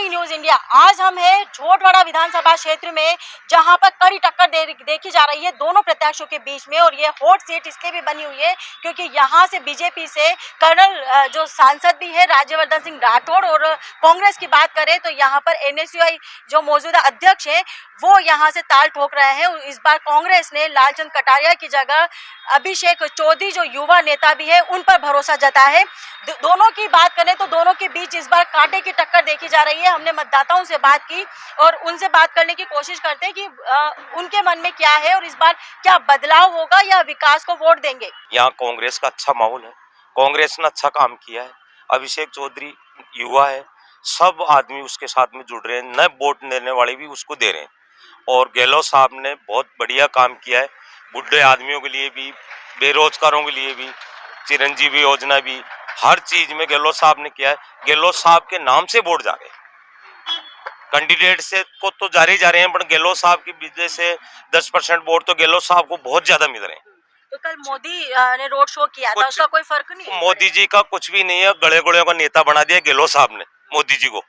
Morning news India. आज हम हैं झोटवाड़ा विधानसभा क्षेत्र में, जहां पर कड़ी टक्कर देखी जा रही है दोनों प्रत्याशियों के बीच में। और ये हॉट सीट इसलिए भी बनी हुई है क्योंकि यहां से बीजेपी से कर्नल जो सांसद भी है राज्यवर्धन सिंह राठौड़, और कांग्रेस की बात करें तो यहां पर एनएसयूआई जो मौजूदा अध्यक्ष है वो यहां से ताल ठोक रहे हैं। इस बार कांग्रेस ने लालचंद कटारिया की जगह अभिषेक चौधरी जो युवा नेता भी है उन पर भरोसा जताया है। दोनों की बात करें तो दोनों के बीच इस बार कांटे की टक्कर देखी जा रही है। हमने मतदाताओं से बात की और उनसे बात करने की कोशिश करते हैं कि उनके मन में क्या है और इस बार क्या बदलाव होगा या विकास को वोट देंगे। यहाँ कांग्रेस का अच्छा माहौल है, कांग्रेस ने अच्छा काम किया है। अभिषेक चौधरी युवा है, सब आदमी उसके साथ में जुड़ रहे हैं, नए वोट देने वाले भी उसको दे रहे हैं। और गहलोत साहब ने बहुत बढ़िया काम किया है, बुढ़े आदमियों के लिए भी, बेरोजगारों के लिए भी, चिरंजीवी योजना भी, हर चीज में गहलोत साहब ने किया है। गहलोत साहब के नाम से वोट जा रहे हैं, कैंडिडेट से को तो जारी जा रहे हैं, पर गहलोत साहब की वजह से 10% वोट तो गहलोत साहब को बहुत ज्यादा मिल रहे हैं। तो कल मोदी ने रोड शो किया था, उसका कोई फर्क नहीं? मोदी जी का कुछ भी नहीं है, गड़े गुड़े का नेता बना दिया गहलोत साहब ने मोदी जी को।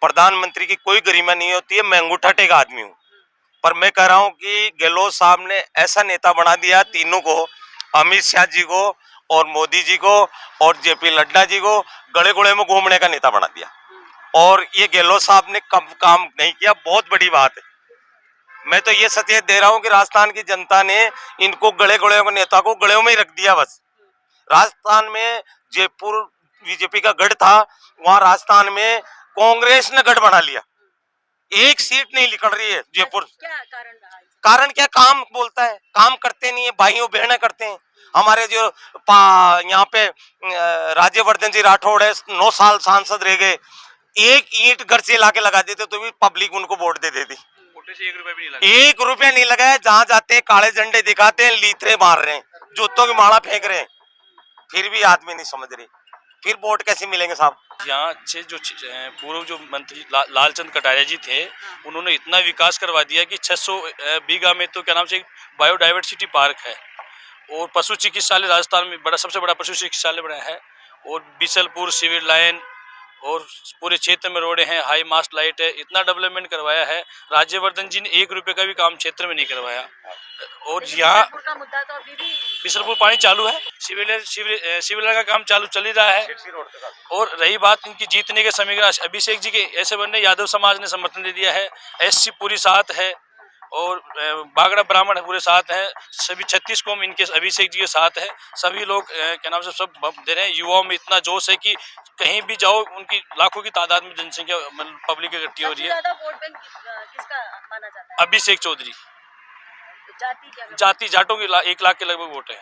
प्रधानमंत्री की कोई गरिमा नहीं होती है, मैं अंगूठा टेक आदमी हूँ, पर मैं कह रहा हूँ कि गहलोत साहब ने ऐसा नेता बना दिया तीनों को, अमित शाह जी को और मोदी जी को और जेपी नड्डा जी को, गड़े गुड़े में घूमने का नेता बना दिया। और ये गहलोत साहब ने कम काम नहीं किया, बहुत बड़ी बात है। मैं तो ये सचेत दे रहा हूँ कि राजस्थान की जनता ने इनको गड़े गुड़े के नेता को गड़े में ही रख दिया बस। राजस्थान में जयपुर बीजेपी का गढ़ था, वहां राजस्थान में कांग्रेस ने गढ़ बना लिया, एक सीट नहीं निकल रही है जयपुर। क्या कारण क्या? काम बोलता है, काम करते नहीं है, भाइयों बहनें करते हैं। हमारे जो यहाँ पे राज्यवर्धन जी राठौड़ है, 9 साल सांसद रह गए, एक ईंट घर से लाके लगा देते तो भी पब्लिक उनको वोट दे देती। 1 रुपया नहीं लगाया, जहां जाते हैं काले झंडे दिखाते हैं, लीथरे मार रहे हैं, जूतों की माला फेंक रहे हैं, फिर भी आदमी नहीं समझ रहे, फिर वोट कैसे मिलेंगे साहब? यहाँ से जो पूर्व जो मंत्री लालचंद कटारिया जी थे, उन्होंने इतना विकास करवा दिया कि 600 बीघा में तो क्या नाम से बायोडाइवर्सिटी पार्क है, और पशु चिकित्सालय राजस्थान में बड़ा, सबसे बड़ा पशु चिकित्सालय बना है, और बिसलपुर सिविल लाइन और पूरे क्षेत्र में रोडें हैं, हाई मास्ट लाइट है, इतना डेवलपमेंट करवाया है। राज्यवर्धन जी ने 1 रुपये का भी काम क्षेत्र में नहीं करवाया। और यहाँ बिसलपुर पानी चालू है, सिविल लाइन का काम चालू चल ही रहा है। और रही बात इनकी जीतने के समीकरण, अभिषेक जी के ऐसे बनने यादव समाज ने समर्थन दे दिया है, एससी पूरी साथ है और बागड़ा ब्राह्मण पूरे साथ हैं, सभी 36 कौम इनके अभिषेक जी के साथ है। सभी लोग क्या नाम से सब दे रहे हैं। युवाओं में इतना जोश है कि कहीं भी जाओ उनकी लाखों की तादाद में जनसंख्या पब्लिक इकट्ठी हो रही है। किसका माना जाता है? अभिषेक चौधरी। जाति जाटों की 1 लाख के लगभग वोट है,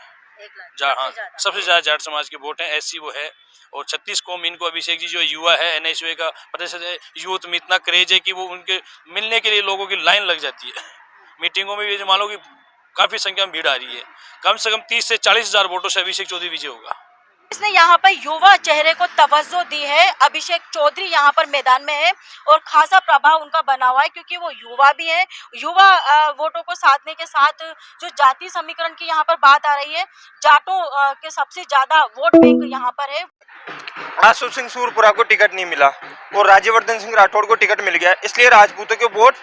सबसे ज्यादा जाट समाज के वोट हैं, एससी वो है। और 36 कौम इनको अभिषेक जी जो युवा है, एनएसयूआई का प्रतिशत है, यूथ में इतना क्रेज है कि वो उनके मिलने के लिए लोगों की लाइन लग जाती है। मीटिंगों में भी मान लो कि काफी संख्या में भीड़ आ रही है, कम से कम 30 से 40 हजार वोटों से अभिषेक चौधरी विजय होगा। इसने यहाँ पर युवा चेहरे को तवज्जो दी है। अभिषेक चौधरी यहाँ पर मैदान में है और खासा प्रभाव उनका बना हुआ है क्योंकि वो युवा भी है। युवा वोटों को साधने के साथ जो जाति समीकरण की यहाँ पर बात आ रही है, जाटों के सबसे ज्यादा वोट बैंक यहाँ पर है। आशु सिंह सूरपुरा को टिकट नहीं मिला और राज्यवर्धन सिंह राठौड़ को टिकट मिल गया, इसलिए राजपूतों के वोट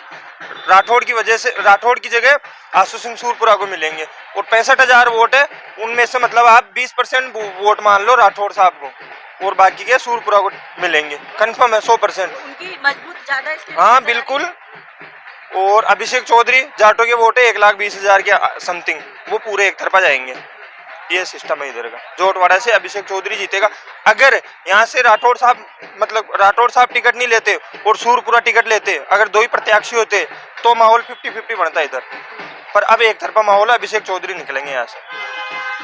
राठौड़ की वजह से, राठौड़ की जगह आशु सिंह सूरपुरा को मिलेंगे। और 65,000 वोट है, उनमें से मतलब आप 20% वोट मान लो राठौड़ साहब को और बाकी के सूरपुरा को मिलेंगे, कंफर्म है 100%। उनकी मजबूत ज्यादा, हाँ बिल्कुल। और अभिषेक चौधरी जाटों के वोट है 1,20,000 के समथिंग, वो पूरे एक तरफा जाएंगे। ये सिस्टम है इधर का। झोटवाड़ा से अभिषेक चौधरी जीतेगा। अगर यहाँ से राठौड़ साहब, मतलब राठौड़ साहब टिकट नहीं लेते और सूरपुरा टिकट लेते, अगर 2 ही प्रत्याशी होते तो माहौल 50-50 बनता इधर, पर अब एक तरफा माहौल है, अभिषेक चौधरी निकलेंगे यहाँ से।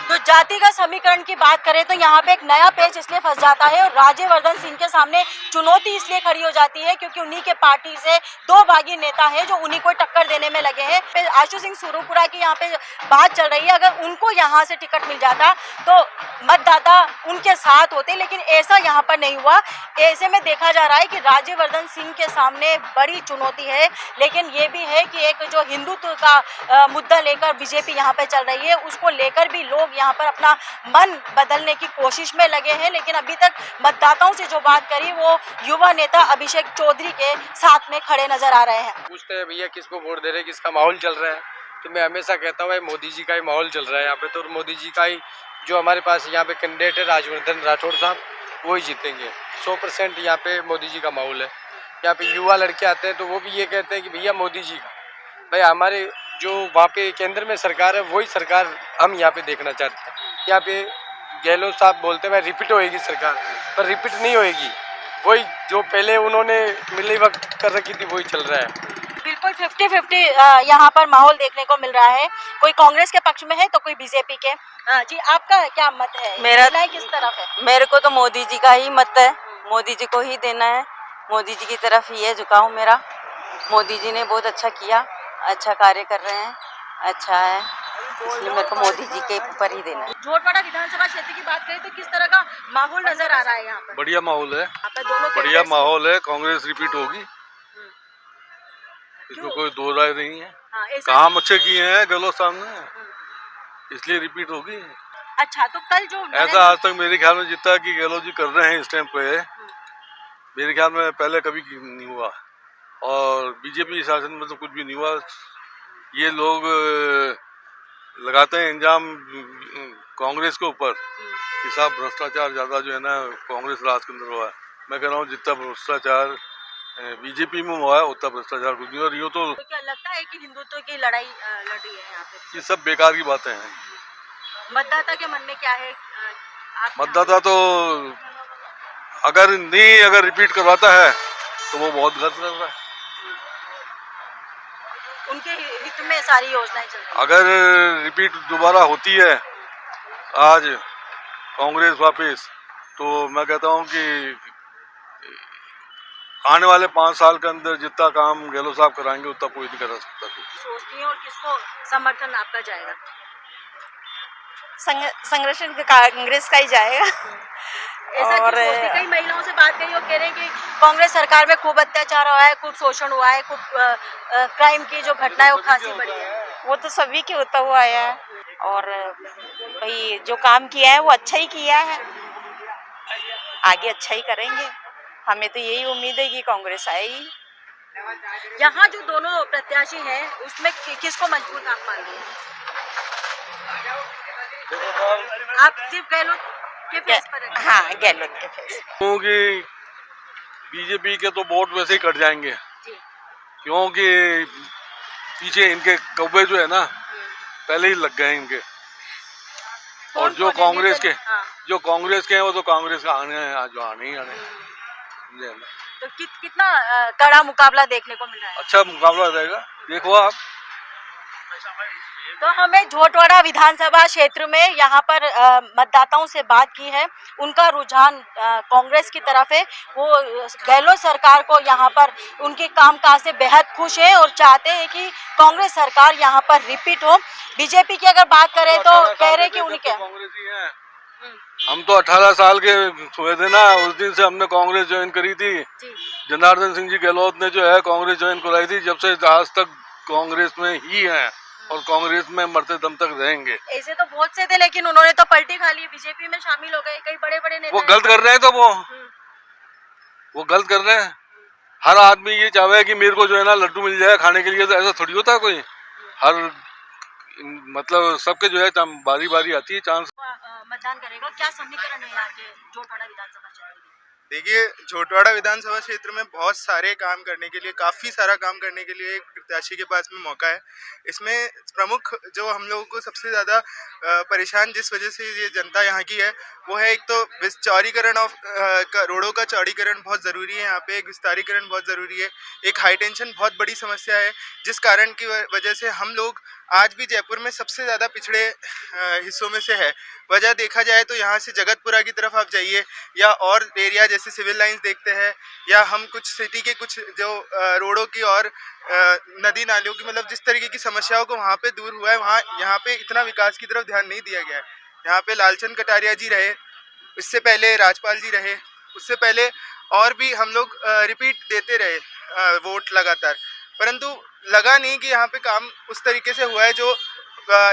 तो जाति का समीकरण की बात करें तो यहाँ पे एक नया पेच इसलिए फंस जाता है और राज्यवर्धन सिंह के सामने चुनौती इसलिए खड़ी हो जाती है क्योंकि उन्हीं के पार्टी से 2 बागी नेता है जो उन्हीं को टक्कर देने में लगे हैं। आशु सिंह सूरपुरा की यहाँ पे बात चल रही है, अगर उनको यहाँ से टिकट मिल जाता तो मतदाता उनके साथ होते, लेकिन ऐसा यहाँ पर नहीं हुआ। ऐसे में देखा जा रहा है कि राज्यवर्धन सिंह के सामने बड़ी चुनौती है, लेकिन ये भी है कि एक जो हिंदुत्व का मुद्दा लेकर बीजेपी यहाँ पे चल रही है, उसको लेकर भी लोग यहाँ पर अपना मन बदलने की कोशिश में लगे हैं, लेकिन अभी तक मतदाताओं से जो बात करी वो युवा नेता अभिषेक चौधरी के साथ में खड़े नजर आ रहे हैं। पूछते हैं भैया किसको वोट दे रहे हैं, किसका माहौल चल रहा है, तो मैं हमेशा कहता हूँ मोदी जी का ही माहौल चल रहा है यहाँ पे। तो मोदी जी का ही जो हमारे पास यहाँ पे कैंडिडेट है राजवर्धन राठौड़ साहब, वो ही जीतेंगे 100%। यहाँ पे मोदी जी का माहौल है। यहाँ पे युवा लड़के आते हैं तो वो भी ये कहते हैं कि भैया मोदी जी का, भाई हमारे जो वहाँ पे केंद्र में सरकार है वही सरकार हम यहाँ पे देखना चाहते हैं। यहाँ पे गहलोत साहब बोलते हैं भाई रिपीट होएगी सरकार, पर रिपीट नहीं होएगी, वही जो पहले उन्होंने मिली वक्त कर रखी थी वही चल रहा है। बिल्कुल 50-50 यहाँ पर माहौल देखने को मिल रहा है, कोई कांग्रेस के पक्ष में है तो कोई बीजेपी के। जी आपका क्या मत है, महिलाएं किस तरफ है? मेरे को तो मोदी जी का ही मत है, मोदी जी को ही देना है, मोदी जी की तरफ ही है झुकाव मेरा। मोदी जी ने बहुत अच्छा किया, अच्छा कार्य कर रहे हैं, अच्छा है, इसलिए मेरे को मोदी जी के ऊपर ही देना है। झोटवाड़ा विधानसभा क्षेत्र की बात करें तो किस तरह का माहौल नजर आ रहा है यहाँ पर? बढ़िया माहौल है, यहाँ पर दोनों बढ़िया कैंडिडेट्स- माहौल है। कांग्रेस रिपीट होगी, इसमें कोई दो राय नहीं है। हाँ, ऐसा- काम अच्छे किए हैं गहलोत साहब ने, इसलिए रिपीट होगी। अच्छा, तो कल जो ऐसा आज तक मेरे ख्याल में जितना कि गहलोत जी कर रहे हैं इस टाइम पे, मेरे ख्याल में पहले कभी नहीं हुआ। और बीजेपी शासन में तो कुछ भी नहीं हुआ। ये लोग लगाते हैं इंजाम कांग्रेस के ऊपर कि साहब भ्रष्टाचार ज़्यादा जो है ना कांग्रेस राज के अंदर हुआ है। मैं कह रहा हूँ जितना भ्रष्टाचार बीजेपी में हुआ है उतना भ्रष्टाचार कुछ नहीं। और ये तो क्या लगता है कि हिंदुत्व की लड़ाई लड़ी है यहाँ पे? ये सब बेकार की बातें हैं। मतदाता के मन में क्या है? मतदाता तो अगर रिपीट करवाता है तो वो बहुत गलत कर रहा है। उनके हित में सारी योजनाएं चल रही हैं। अगर रिपीट दोबारा होती है आज कांग्रेस वापस, तो मैं कहता हूँ कि आने वाले 5 साल के अंदर जितना काम गहलोत साहब कराएंगे उतना कोई नहीं करा सकता। सोचती हैं और किसको समर्थन आपका जाएगा? संरक्षण कांग्रेस का ही जाएगा। ऐसा क्यों सोचती हैं? कई महिलाओं से बात करी और कह रहे हैं कि कांग्रेस सरकार में खूब अत्याचार हुआ है, खूब शोषण हुआ है, खूब क्राइम की जो घटना है वो खासी बढ़ी है। वो तो सभी के होता हुआ आया है, और भाई जो काम किया है वो अच्छा ही किया है, आगे अच्छा ही करेंगे। हमें तो यही उम्मीद है कि कांग्रेस आएगी। यहाँ जो दोनों प्रत्याशी हैं उसमें किसको मजबूत आप मान रहे हैं? आप सिर्फ गहलोत के फेस पर रखें। हाँ, गहलोत के फेस। क्योंकि बीजेपी के तो वोट वैसे ही कट जाएंगे, जी। क्योंकि पीछे इनके कौवे जो है ना पहले ही लग गए इनके। और जो कौन-कौन है? कांग्रेस के हाँ। जो कांग्रेस के हैं वो तो कांग्रेस का आने हैं, जो आने ही आने हैं। समझे ना? तो कितना कड़ा मुकाबला देखने को मिल रहा है? अच्छा मुकाबला रहेगा, देखो आप। तो हमें झोटवाड़ा विधानसभा क्षेत्र में यहाँ पर मतदाताओं से बात की है, उनका रुझान कांग्रेस की तरफ है। वो गहलोत सरकार को यहाँ पर उनके कामकाज से बेहद खुश है और चाहते हैं कि कांग्रेस सरकार यहाँ पर रिपीट हो। बीजेपी की अगर बात करें तो कह रहे कि उनके कांग्रेस ही है। हम तो 18 साल के हुए थे ना, उस दिन से हमने कांग्रेस ज्वाइन करी थी। जनार्दन सिंह जी गहलोत ने जो है कांग्रेस ज्वाइन कराई थी, जब से आज तक कांग्रेस में ही है और कांग्रेस में मरते दम तक रहेंगे। ऐसे तो बहुत से थे, लेकिन उन्होंने तो पलटी खा ली, बीजेपी में शामिल हो गए। कई बड़े बड़े नेता वो गलत कर रहे हैं, तो वो गलत कर रहे हैं। हर आदमी ये चाहे कि मेरे को जो है ना लड्डू मिल जाए खाने के लिए, तो ऐसा थोड़ी होता है कोई। हर मतलब सबके जो है बारी बारी आती है चांस। मतदान करेगा। क्या समीकरण है यहाँ के झोटवाड़ा विधानसभा क्षेत्र में? देखिए, झोटवाड़ा विधानसभा क्षेत्र में बहुत सारे काम करने के लिए, काफ़ी सारा काम करने के लिए एक प्रत्याशी के पास में मौका है। इसमें प्रमुख जो हम लोगों को सबसे ज़्यादा परेशान जिस वजह से ये जनता यहाँ की है, वो है एक तो चौड़ीकरण रोडों का चौड़ीकरण बहुत ज़रूरी है। यहाँ पे एक विस्तारीकरण बहुत ज़रूरी है। एक हाई टेंशन बहुत बड़ी समस्या है, जिस कारण की वजह से हम लोग आज भी जयपुर में सबसे ज़्यादा पिछड़े हिस्सों में से है। वजह देखा जाए तो यहाँ से जगतपुरा की तरफ आप जाइए, या और एरिया जैसे सिविल लाइंस देखते हैं, या हम कुछ सिटी के कुछ जो रोडों की और नदी नालियों की, मतलब जिस तरीके की समस्याओं को वहाँ पे दूर हुआ है, वहाँ यहाँ पे इतना विकास की तरफ ध्यान नहीं दिया गया है। यहाँ पे लालचंद कटारिया जी रहे, इससे पहले राजपाल जी रहे, उससे पहले और भी हम लोग रिपीट देते रहे वोट लगातार, परंतु लगा नहीं कि यहाँ पे काम उस तरीके से हुआ है जो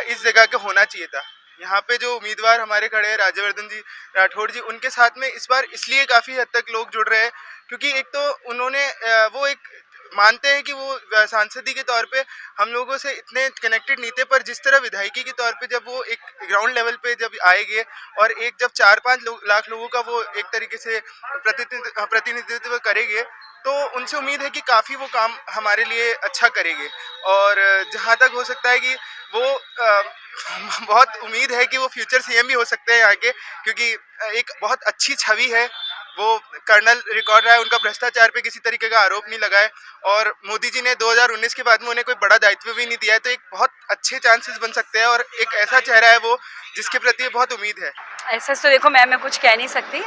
इस जगह के होना चाहिए था। यहाँ पे जो उम्मीदवार हमारे खड़े हैं राज्यवर्धन जी राठौड़ जी, उनके साथ में इस बार इसलिए काफ़ी हद तक लोग जुड़ रहे हैं क्योंकि एक तो उन्होंने वो एक मानते हैं कि वो सांसदी के तौर पे हम लोगों से इतने कनेक्टेड नहीं थे, पर जिस तरह विधायकी के तौर पे जब वो एक ग्राउंड लेवल पे जब आएंगे और एक जब 4-5 लाख लोगों का वो एक तरीके से प्रतिनिधित्व करेंगे, तो उनसे उम्मीद है कि काफ़ी वो काम हमारे लिए अच्छा करेंगे। और जहाँ तक हो सकता है कि वो बहुत उम्मीद है कि वो फ्यूचर सीएम भी हो सकते हैं यहाँ के, क्योंकि एक बहुत अच्छी छवि है, वो कर्नल रिकॉर्ड रहा है, उनका भ्रष्टाचार पे किसी तरीके का आरोप नहीं लगा है और मोदी जी ने 2019 के बाद में उन्हें कोई बड़ा दायित्व भी नहीं दिया है, तो एक बहुत अच्छे चांसेस बन सकते हैं और एक ऐसा चेहरा है वो जिसके प्रति बहुत उम्मीद है। ऐसा तो देखो मैं कुछ कह नहीं सकती,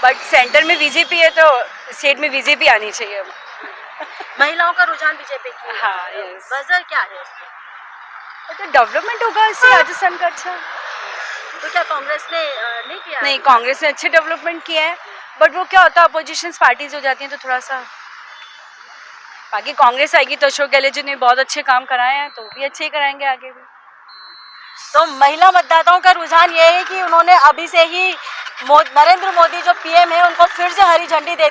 बट सेंटर में बीजेपी है तो स्टेट में बीजेपी आनी चाहिए। महिलाओं का रुझान बीजेपी की है। हाँ, यस। वजह क्या है उसकी? तो डेवलपमेंट होगा इससे राजस्थान का अच्छा। तो क्या कांग्रेस ने नहीं किया? नहीं, कांग्रेस ने अच्छे डेवलपमेंट किया है, बट वो क्या होता है अपोजिशन पार्टीज हो जाती हैं तो थोड़ा सा, बाकी कांग्रेस आएगी तो अशोक गहलोत जी ने बहुत अच्छे काम कराए हैं तो भी अच्छे ही कराएंगे आगे भी। तो महिला मतदाताओं का रुझान ये है कि उन्होंने अभी से ही नरेंद्र मोदी जो पीएम है उनको फिर से हरी झंडी दे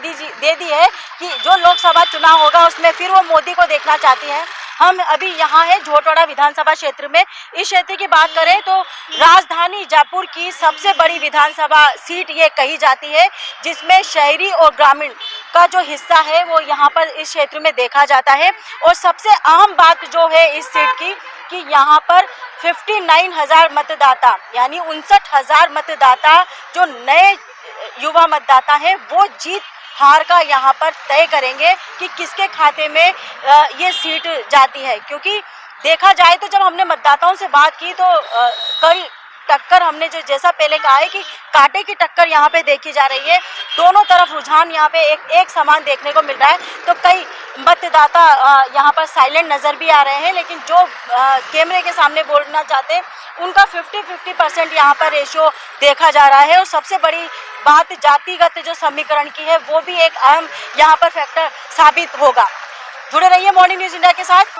दी है कि जो लोकसभा चुनाव होगा उसमें फिर वो मोदी को देखना चाहती हैं। हम अभी यहाँ है झोटवाड़ा विधानसभा क्षेत्र में। इस क्षेत्र की बात करें तो राजधानी जयपुर की सबसे बड़ी विधानसभा सीट ये कही जाती है, जिसमें शहरी और ग्रामीण का जो हिस्सा है वो यहाँ पर इस क्षेत्र में देखा जाता है। और सबसे अहम बात जो है इस सीट की कि यहाँ पर 59,000 मतदाता यानी 59,000 मतदाता जो नए युवा मतदाता हैं वो जीत हार का यहाँ पर तय करेंगे कि किसके खाते में ये सीट जाती है। क्योंकि देखा जाए तो जब हमने मतदाताओं से बात की तो कई टक्कर हमने जैसा पहले कहा है कि कांटे की टक्कर यहाँ पे देखी जा रही है, दोनों तरफ रुझान यहाँ पे एक समान देखने को मिल रहा है। तो कई मतदाता यहाँ पर साइलेंट नज़र भी आ रहे हैं, लेकिन जो कैमरे के सामने बोलना चाहते हैं उनका 50-50% यहाँ पर रेशियो देखा जा रहा है। और सबसे बड़ी बात जातिगत जो समीकरण की है वो भी एक अहम यहाँ पर फैक्टर साबित होगा। जुड़े रहिए मॉर्निंग न्यूज़ इंडिया के साथ।